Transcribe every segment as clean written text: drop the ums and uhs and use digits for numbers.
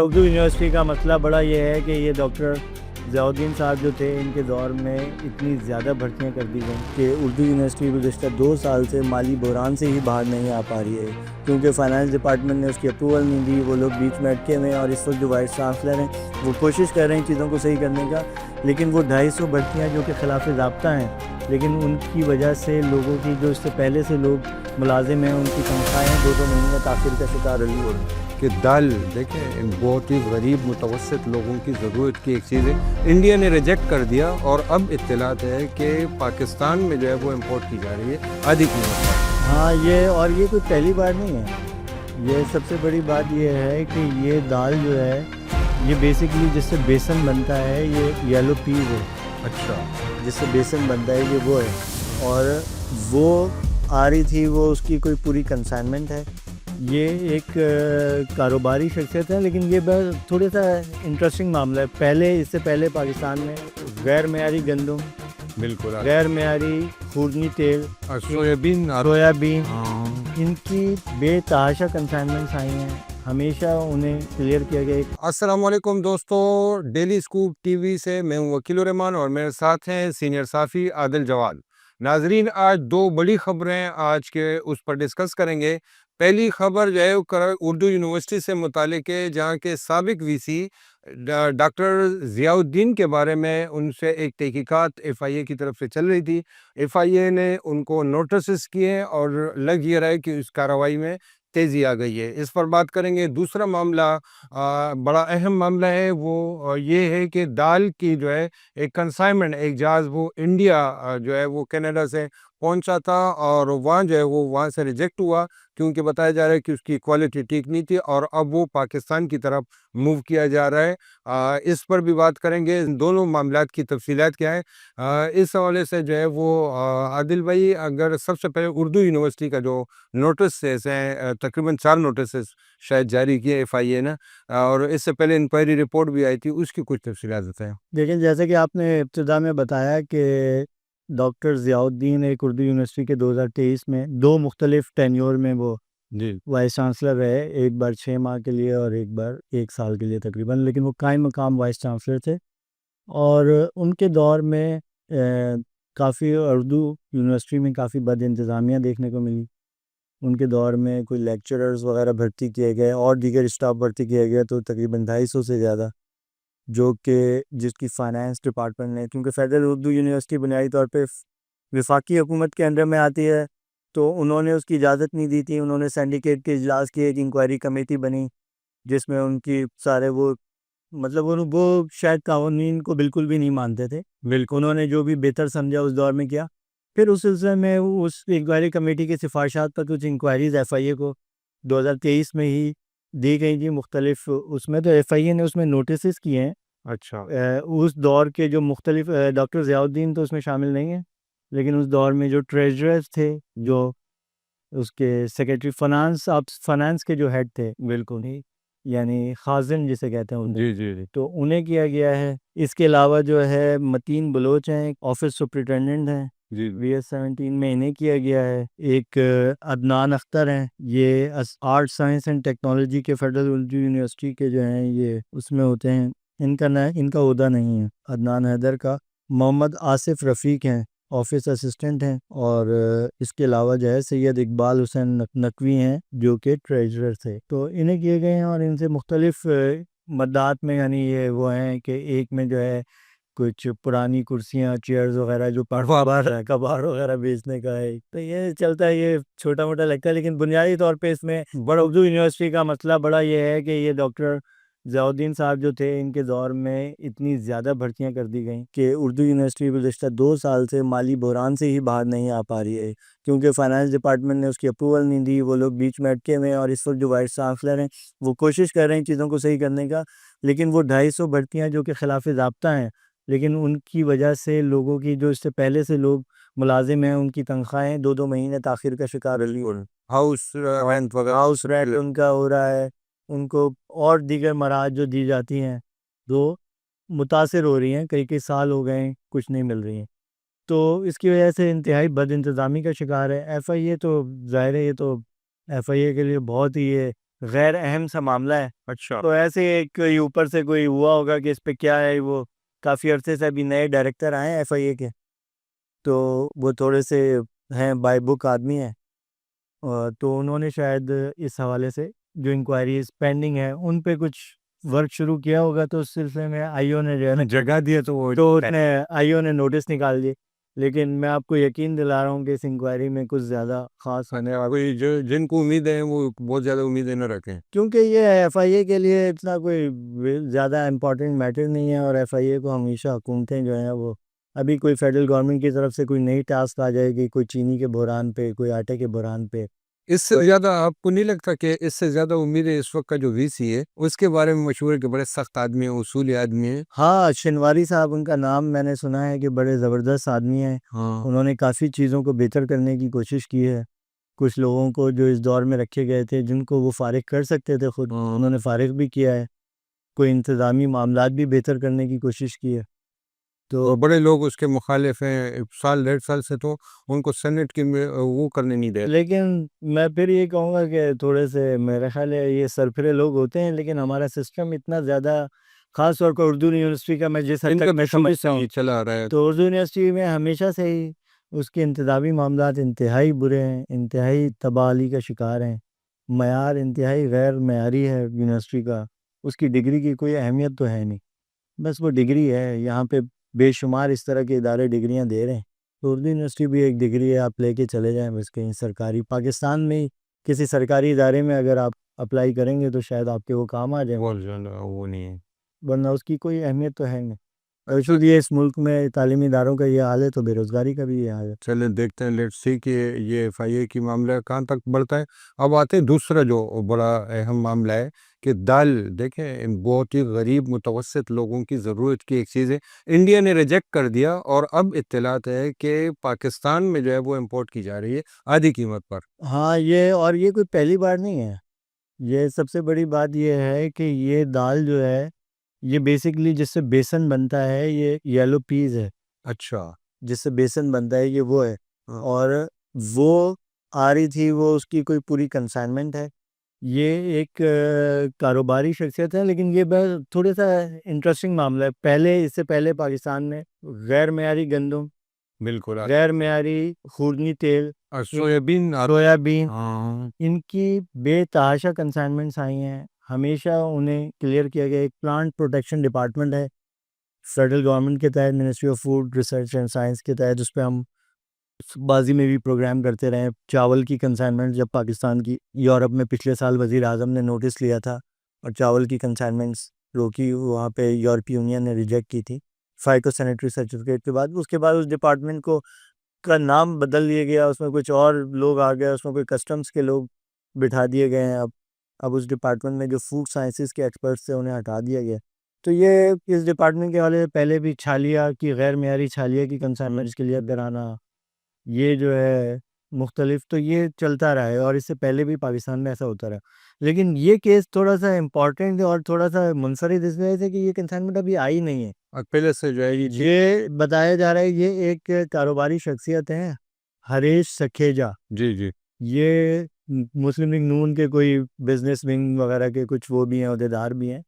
Urdu university کا مسئلہ بڑا یہ ہے کہ یہ ڈاکٹر ضیاء الدین صاحب جو تھے ان کے دور میں اتنی زیادہ بھرتیاں کر دی گئیں کہ اردو یونیورسٹی گزشتہ 2 سال سے مالی بحران سے ہی باہر نہیں آ پا رہی ہے، کیونکہ فائنانس ڈپارٹمنٹ نے اس کی اپروول نہیں دی۔ وہ لوگ بیچ میں اٹکے ہوئے ہیں اور اس وقت جو وائس چانسلر ہیں وہ کوشش کر رہے ہیں چیزوں کو صحیح کرنے کا، لیکن وہ 250 بھرتیاں جو کہ خلاف ضابطہ ہیں، لیکن ان کی وجہ سے لوگوں کی جو اس سے پہلے سے لوگ ملازم ہیں ان کی تنخواہیں 2 مہینے تاخیر کا شکار رہی ہو رہی ہیں۔ کہ دال دیکھیں ان بہت ہی غریب متوسط لوگوں کی ضرورت کی ایک چیز ہے، انڈیا نے ریجیکٹ کر دیا اور اب اطلاعات ہے کہ پاکستان میں جو ہے وہ امپورٹ کی جا رہی ہے آدھی قیمت۔ ہاں، یہ کوئی پہلی بار نہیں ہے۔ یہ سب سے بڑی بات یہ ہے کہ یہ دال جو ہے یہ بیسیکلی جس سے بیسن بنتا ہے، یہ یلو پیز ہے۔ اچھا، جس سے بیسن بنتا ہے یہ وہ ہے، اور وہ آ رہی تھی، وہ اس کی کوئی پوری کنسائنمنٹ ہے۔ یہ ایک کاروباری شخصیت ہے، لیکن یہ تھوڑا سا انٹرسٹنگ معاملہ ہے۔ اس سے پہلے پاکستان میں غیر معیاری گندم، بالکل غیر معیاری خوردنی تیل، سویابین ان کی بے تحاشا کنسائنمنٹس آئی ہیں، ہمیشہ انہیں کلیئر کیا گیا۔ السلام علیکم دوستو، ڈیلی سکوپ ٹی وی سے میں ہوں وکیل الرحمان اور میرے ساتھ ہیں سینئر صحافی عادل جواد۔ ناظرین، آج 2 بڑی خبریں آج کے اس پر ڈسکس کریں گے۔ پہلی خبر جو ہے اردو یونیورسٹی سے متعلق ہے، جہاں کے سابق وی سی ڈاکٹر ضیاء الدین کے بارے میں ان سے ایک تحقیقات ایف آئی اے کی طرف سے چل رہی تھی۔ ایف آئی اے نے ان کو نوٹسز کیے اور لگ یہ رہا ہے کہ اس کارروائی میں تیزی آ گئی ہے، اس پر بات کریں گے۔ دوسرا معاملہ بڑا اہم معاملہ ہے، وہ یہ ہے کہ دال کی جو ہے ایک کنسائنمنٹ، ایک جہاز وہ انڈیا جو ہے وہ کینیڈا سے پہنچا تھا اور وہاں جو ہے وہ وہاں سے ریجیکٹ ہوا، کیونکہ بتایا جا رہا ہے کہ اس کی کوالٹی ٹھیک نہیں تھی اور اب وہ پاکستان کی طرف موو کیا جا رہا ہے۔ اس پر بھی بات کریں گے، دونوں معاملات کی تفصیلات کیا ہے۔ اس حوالے سے جو ہے وہ عادل بھائی، اگر سب سے پہلے اردو یونیورسٹی کا جو نوٹسز ہیں، تقریباً 4 نوٹسز شاید جاری کیے ایف آئی اے نے، اور اس سے پہلے انکوائری رپورٹ بھی آئی تھی، اس کی کچھ تفصیلات بتائیں۔ لیکن جیسے کہ آپ نے ابتدا میں بتایا کہ ڈاکٹر ضیاء الدین ایک اردو یونیورسٹی کے 2023 میں 2 مختلف ٹینیور میں وہ جی، وائس چانسلر رہے، ایک بار 6 ماہ کے لیے اور ایک بار 1 سال کے لیے تقریباً، لیکن وہ قائم مقام وائس چانسلر تھے۔ اور ان کے دور میں کافی اردو یونیورسٹی میں کافی بد انتظامیہ دیکھنے کو ملی۔ ان کے دور میں کوئی لیکچررز وغیرہ بھرتی کیے گئے اور دیگر اسٹاف بھرتی کیا گیا تو تقریباً 250 سے زیادہ، جو کہ جس کی فائنانس ڈپارٹمنٹ نے، کیونکہ فیڈرل اردو یونیورسٹی بنیادی طور پہ وفاقی حکومت کے انڈر میں آتی ہے، تو انہوں نے اس کی اجازت نہیں دی تھی۔ انہوں نے سینڈیکیٹ کے اجلاس کیے، ایک انکوائری کمیٹی بنی جس میں ان کی سارے وہ شاید قوانین کو بالکل بھی نہیں مانتے تھے، بالکل انہوں نے جو بھی بہتر سمجھا اس دور میں کیا۔ پھر اس سلسلے میں اس انکوائری کمیٹی کی سفارشات پر کچھ انکوائریز ایف آئی اے کو 2023 میں ہی دی گئی تھی مختلف، اس میں تو ایف آئی اے نے اس میں نوٹسز کیے ہیں۔ اچھا، اس دور کے جو مختلف ڈاکٹر ضیاء الدین تو اس میں شامل نہیں ہیں، لیکن اس دور میں جو ٹریجررز تھے، جو اس کے سیکریٹری فنانس کے جو ہیڈ تھے، بالکل، یعنی خازن جسے کہتے ہیں اردو، جی جی جی، تو انہیں کیا گیا ہے۔ اس کے علاوہ جو ہے متین بلوچ ہیں، آفس سپرنٹینڈنٹ ہیں جی وی ایس 17 میں، انہیں کیا گیا ہے۔ ایک عدنان اختر ہیں، یہ آرٹ سائنس اینڈ ٹیکنالوجی کے فیڈرل اردو یونیورسٹی کے جو ہیں یہ اس میں ہوتے ہیں، ان کا عہدہ نہیں ہے عدنان حیدر کا۔ محمد آصف رفیق ہیں، آفس اسسٹنٹ ہیں، اور اس کے علاوہ جو ہے سید اقبال حسین نقوی ہیں جو کہ ٹریجرر تھے، تو انہیں کیے گئے ہیں۔ اور ان سے مختلف مدات میں، یعنی یہ وہ ہیں کہ ایک میں جو ہے کچھ پرانی کرسیاں، چیئرز وغیرہ جو کباڑ وغیرہ بیچنے کا ہے، تو یہ چلتا ہے، یہ چھوٹا موٹا لگتا ہے، لیکن بنیادی طور پہ اس میں اردو یونیورسٹی کا مسئلہ بڑا یہ ہے کہ یہ ڈاکٹر ضیاء الدین صاحب جو تھے ان کے دور میں اتنی زیادہ بھرتیاں کر دی گئیں کہ اردو یونیورسٹی گزشتہ 2 سال سے مالی بحران سے ہی باہر نہیں آ پا رہی ہے، کیونکہ فائنانس ڈپارٹمنٹ نے اس کی اپروول نہیں دی۔ وہ لوگ بیچ میں اٹکے ہوئے ہیں اور اس وقت جو وائس چانسلر ہیں وہ کوشش کر رہے ہیں چیزوں کو صحیح کرنے کا، لیکن وہ 250 بھرتیاں جو کہ خلاف ضابطہ ہیں، لیکن ان کی وجہ سے لوگوں کی جو اس سے پہلے سے لوگ ملازم ہیں ان کی تنخواہیں 2 مہینے تاخیر کا شکار رہی ہیں۔ ہاؤس رینٹ ان کا ہو رہا ہے، ان کو اور دیگر مراحت جو دی جاتی ہیں وہ متاثر ہو رہی ہیں، کئی سال ہو گئے ہیں کچھ نہیں مل رہی ہیں، تو اس کی وجہ سے انتہائی بد انتظامی کا شکار ہے ایف آئی اے۔ تو ظاہر ہے یہ تو ایف آئی اے کے لیے بہت ہی یہ غیر اہم سا معاملہ ہے. اچھا. تو ایسے ایک اوپر سے کوئی ہوا ہوگا کہ اس پہ کیا ہے. وہ کافی عرصے سے ابھی نئے ڈائریکٹر آئے ہیں ایف آئی اے کے, تو وہ تھوڑے سے ہیں بائی بک آدمی ہیں, تو انہوں نے شاید اس حوالے سے جو انکوائریز پینڈنگ ہیں ان پہ کچھ ورک شروع کیا ہوگا. تو اس سلسلے میں آئی او نے جو ہے نا جگہ دیا تو وہ آئی او نے نوٹس نکال دیے. لیکن میں آپ کو یقین دلا رہا ہوں کہ اس انکوائری میں کچھ زیادہ خاص, کوئی جن کو امیدیں ہیں وہ بہت زیادہ امیدیں نہ رکھیں, کیونکہ یہ ایف آئی اے کے لیے اتنا کوئی زیادہ امپورٹنٹ میٹر نہیں ہے. اور ایف آئی اے کو ہمیشہ حکومتیں جو ہیں وہ, ابھی کوئی فیڈرل گورنمنٹ کی طرف سے کوئی نئی ٹاسک آ جائے گی, کوئی چینی کے بحران پہ, کوئی آٹے کے بحران پہ, اس سے زیادہ آپ کو نہیں لگتا کہ اس سے زیادہ امیدیں اس وقت کا جو وی سی ہے اس کے بارے میں مشہور ہے کہ بڑے سخت آدمی ہیں, اصولی آدمی ہیں؟ ہاں, شنواری صاحب ان کا نام میں نے سنا ہے کہ بڑے زبردست آدمی ہیں. ہاں, انہوں نے کافی چیزوں کو بہتر کرنے کی کوشش کی ہے. کچھ لوگوں کو جو اس دور میں رکھے گئے تھے جن کو وہ فارغ کر سکتے تھے خود, انہوں نے فارغ بھی کیا ہے. کوئی انتظامی معاملات بھی بہتر کرنے کی کوشش کی ہے. تو اور بڑے لوگ اس کے مخالف ہیں, سال 1.5 سال سے تو ان کو سینٹ کی وہ کرنے نہیں دے. لیکن میں پھر یہ کہوں گا کہ تھوڑے سے میرا خیال ہے یہ سرفرے لوگ ہوتے ہیں, لیکن ہمارا سسٹم اتنا زیادہ, خاص طور پر اردو یونیورسٹی کا میں جس حد تک میں سمجھتا ہوں, چلا آ رہا ہے. تو اردو یونیورسٹی میں ہمیشہ سے ہی اس کے انتظامی معاملات انتہائی برے ہیں, انتہائی تباہی کا شکار ہیں. معیار انتہائی غیر معیاری ہے یونیورسٹی کا. اس کی ڈگری کی کوئی اہمیت تو ہے نہیں, بس وہ ڈگری ہے. یہاں پہ بے شمار اس طرح کے ادارے ڈگریاں دے رہے ہیں. تو اردو یونیورسٹی بھی ایک ڈگری ہے, آپ لے کے چلے جائیں بس کہیں سرکاری, پاکستان میں کسی سرکاری ادارے میں اگر آپ اپلائی کریں گے تو شاید آپ کے وہ کام آ جائیں, وہ نہیں ہے, ورنہ اس کی کوئی اہمیت تو ہے نہیں. اور شاید یہ اس ملک میں تعلیمی اداروں کا یہ حال ہے تو بے روزگاری کا بھی یہ حال ہے. چلیں دیکھتے ہیں, لیٹس سی کہ یہ ایف آئی اے کی معاملہ کہاں تک بڑھتا ہے. اب آتے ہیں دوسرا جو بڑا اہم معاملہ ہے کہ دال, دیکھیں بہت ہی غریب متوسط لوگوں کی ضرورت کی ایک چیز ہے, انڈیا نے ریجیکٹ کر دیا اور اب اطلاعات ہے کہ پاکستان میں جو ہے وہ امپورٹ کی جا رہی ہے آدھی قیمت پر. ہاں, یہ کوئی پہلی بار نہیں ہے. یہ سب سے بڑی بات یہ ہے کہ یہ دال جو ہے یہ بیسکلی جس سے بیسن بنتا ہے, یہ یلو پیز ہے. اچھا, جس سے بیسن بنتا ہے یہ وہ ہے. اور وہ آ رہی تھی, وہ اس کی کوئی پوری کنسائنمنٹ ہے. یہ ایک کاروباری شخصیت ہے, لیکن یہ تھوڑا سا انٹرسٹنگ معاملہ ہے. اس سے پہلے پاکستان میں غیر معیاری گندم, بالکل, غیر معیاری خوردنی تیل, سویابین, سویابین, ان کی بے تحاشا کنسائنمنٹس آئی ہیں. ہمیشہ انہیں کلیئر کیا گیا. ایک پلانٹ پروٹیکشن ڈپارٹمنٹ ہے فیڈرل گورنمنٹ کے تحت, ministry of food research and science کے تحت, اس پہ ہم بازی میں بھی پروگرام کرتے رہے. چاول کی کنسائنمنٹ جب پاکستان کی یورپ میں پچھلے سال وزیر اعظم نے نوٹس لیا تھا اور چاول کی کنسائنمنٹس روکی, وہاں پہ یورپی یونین نے ریجیکٹ کی تھی فائٹو سینیٹری سرٹیفکیٹ کے بعد. اس کے بعد اس ڈپارٹمنٹ کا نام بدل دیا گیا, اس میں کچھ اور لوگ آ گئے, اس میں کوئی کسٹمز کے لوگ بٹھا دیے گئے ہیں. اب اس ڈپارٹمنٹ میں جو فوڈ سائنسز کے ایکسپرٹس تھے انہیں ہٹا دیا گیا. تو یہ اس ڈپارٹمنٹ کے والے پہلے بھی چھالیا کی, غیر معیاری چھالیا کی کنسائنمنٹس کے لیے کرانا, یہ جو ہے مختلف, تو یہ چلتا رہا ہے. اور اس سے پہلے بھی پاکستان میں ایسا ہوتا رہا. لیکن یہ کیس تھوڑا سا امپورٹنٹ ہے اور تھوڑا سا منفرد اس وجہ سے کہ یہ کنسائنمنٹ ابھی آئی نہیں ہے. پہلے سے جو ہے یہ بتایا جا رہا ہے یہ ایک کاروباری شخصیت ہے, ہریش سکھیجا. جی یہ مسلم لیگ نون کے کوئی بزنس ونگ وغیرہ کے کچھ وہ بھی ہیں, عہدیدار بھی ہیں.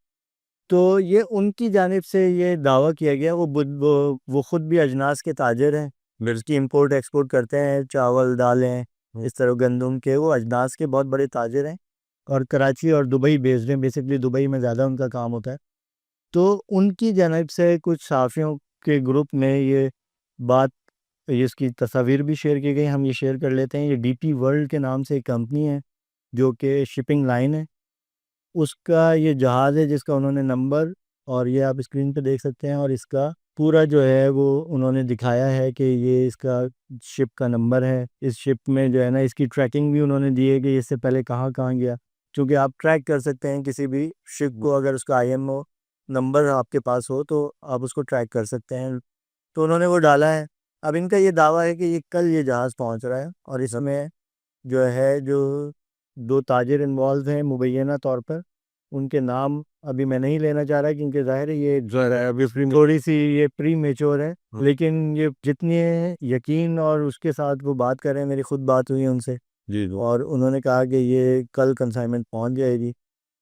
تو یہ ان کی جانب سے یہ دعویٰ کیا گیا. وہ خود بھی اجناس کے تاجر ہیں, اس کی امپورٹ ایکسپورٹ کرتے ہیں, چاول, دالیں, اس طرح گندم کے. وہ اجناس کے بہت بڑے تاجر ہیں اور کراچی اور دبئی بیسڈ ہیں. بیسکلی دبئی میں زیادہ ان کا کام ہوتا ہے. تو ان کی جانب سے کچھ صحافیوں کے گروپ میں یہ بات, اس کی تصاویر بھی شیئر کی گئی. ہم یہ شیئر کر لیتے ہیں. یہ ڈی پی ورلڈ کے نام سے ایک کمپنی ہے جو کہ شپنگ لائن ہے. اس کا یہ جہاز ہے جس کا انہوں نے نمبر, اور یہ آپ اسکرین پہ دیکھ سکتے ہیں, اور اس کا پورا جو ہے وہ انہوں نے دکھایا ہے کہ یہ اس کا شپ کا نمبر ہے. اس شپ میں جو ہے نا اس کی ٹریکنگ بھی انہوں نے دی ہے کہ اس سے پہلے کہاں کہاں گیا, چونکہ آپ ٹریک کر سکتے ہیں کسی بھی شپ کو. اگر اس کا آئی ایم او نمبر آپ کے پاس ہو تو آپ اس کو ٹریک کر سکتے ہیں. تو انہوں نے وہ ڈالا ہے. اب ان کا یہ دعویٰ ہے کہ یہ کل یہ جہاز پہنچ رہا ہے, اور اس میں جو 2 تاجر انوالو ہیں مبینہ طور پر. ان کے نام ابھی میں نہیں لینا چاہ رہا کیونکہ ظاہر ہے یہ تھوڑی سی یہ پری میچور ہے. لیکن یہ جتنے یقین اور اس کے ساتھ وہ بات کر رہے ہیں, میری خود بات ہوئی ہے ان سے, جی جی اور انہوں نے کہا کہ یہ کل کنسائنمنٹ پہنچ جائے گی،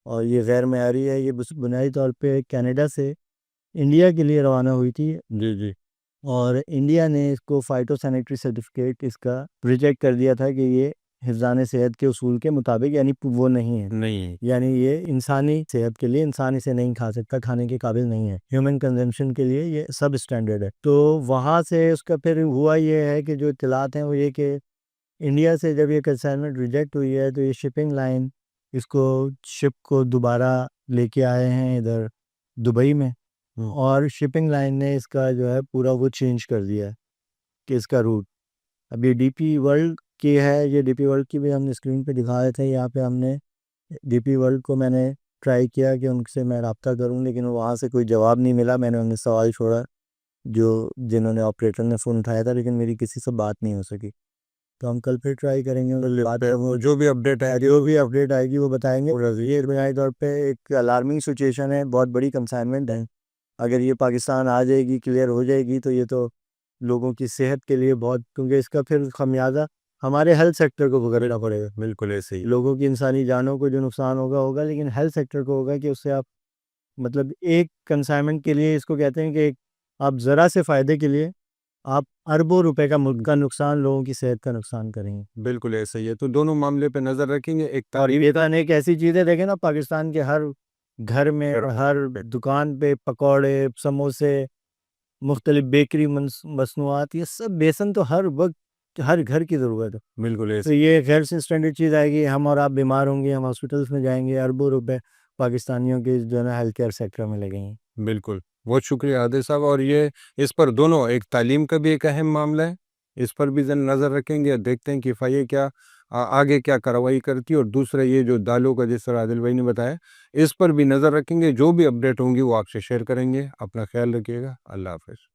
اور یہ غیر معیاری ہے۔ یہ بنیادی طور پہ کینیڈا سے انڈیا کے لیے روانہ ہوئی تھی، جی جی اور انڈیا نے اس کو فائٹو سینیٹری سرٹیفکیٹ اس کا ریجیکٹ کر دیا تھا کہ یہ حفظان صحت کے اصول کے مطابق یعنی وہ نہیں ہے، نہیں یعنی یہ انسانی صحت کے لیے انسان اسے نہیں کھا سکتا، کھانے کے قابل نہیں ہے، ہیومن کنزمپشن کے لیے یہ سب اسٹینڈرڈ ہے۔ تو وہاں سے اس کا پھر ہوا یہ ہے کہ جو اطلاعات ہیں وہ یہ کہ انڈیا سے جب یہ کنسائنمنٹ ریجیکٹ ہوئی ہے تو یہ شپنگ لائن اس کو شپ کو دوبارہ لے کے آئے ہیں ادھر دبئی میں، اور شپنگ لائن نے اس کا جو ہے پورا وہ چینج کر دیا ہے کہ اس کا روٹ اب یہ ڈی پی ورلڈ کی ہے۔ یہ ڈی پی ورلڈ کی بھی ہم نے اسکرین پہ دکھا رہے تھے، یہاں پہ ہم نے ڈی پی ورلڈ کو میں نے ٹرائی کیا کہ ان سے میں رابطہ کروں، لیکن وہاں سے کوئی جواب نہیں ملا۔ میں نے انہیں سوال چھوڑا جنہوں نے آپریٹر نے فون اٹھایا تھا، لیکن میری کسی سے بات نہیں ہو سکی۔ تو ہم کل پھر ٹرائی کریں گے، جو بھی اپڈیٹ ہے جو بھی اپڈیٹ آئے گی وہ بتائیں گے۔ یہ بنیادی طور پہ ایک الارمنگ سچویشن ہے، بہت بڑی کنسائنمنٹ ہے۔ اگر یہ پاکستان آ جائے گی، کلیئر ہو جائے گی، تو یہ تو لوگوں کی صحت کے لیے بہت، کیونکہ اس کا پھر خمیازہ ہمارے ہیلتھ سیکٹر کو بھگتنا پڑے گا۔ بالکل ایسے ہی لوگوں کی انسانی جانوں کو جو نقصان ہوگا، لیکن ہیلتھ سیکٹر کو ہوگا کہ اس سے آپ مطلب ایک کنسائنمنٹ کے لیے اس کو کہتے ہیں کہ آپ ذرا سے فائدے کے لیے آپ اربوں روپے کا ملک کا نقصان، لوگوں کی صحت کا نقصان کریں گے۔ بالکل ایسا ہی ہے، تو دونوں معاملے پہ نظر رکھیں گے۔ ایک اور یہ ایک ایسی چیز ہے، دیکھیں نا پاکستان کے ہر گھر میں اور ہر دکان پہ پکوڑے، سموسے، مختلف بیکری مصنوعات، یہ سب بیسن تو ہر وقت ہر گھر کی ضرورت ہے۔ بالکل تو ایسے یہ غیر سے اسٹینڈرڈ چیز آئے گی، ہم اور آپ بیمار ہوں گے، ہم ہاسپٹلس میں جائیں گے، اربوں روپے پاکستانیوں کے جو ہے نا ہیلتھ کیئر سیکٹر میں لگیں گے۔ بالکل بہت شکریہ عادل صاحب۔ اور یہ اس پر دونوں، ایک تعلیم کا بھی ایک اہم معاملہ ہے، اس پر بھی نظر رکھیں گے، دیکھتے ہیں کہ FIA کیا آگے کیا کارروائی کرتی ہے، اور دوسرا یہ جو دالوں کا جس طرح عادل بھائی نے بتایا اس پر بھی نظر رکھیں گے۔ جو بھی اپڈیٹ ہوں گی وہ آپ سے شیئر کریں گے۔ اپنا خیال رکھیے گا۔ اللہ حافظ۔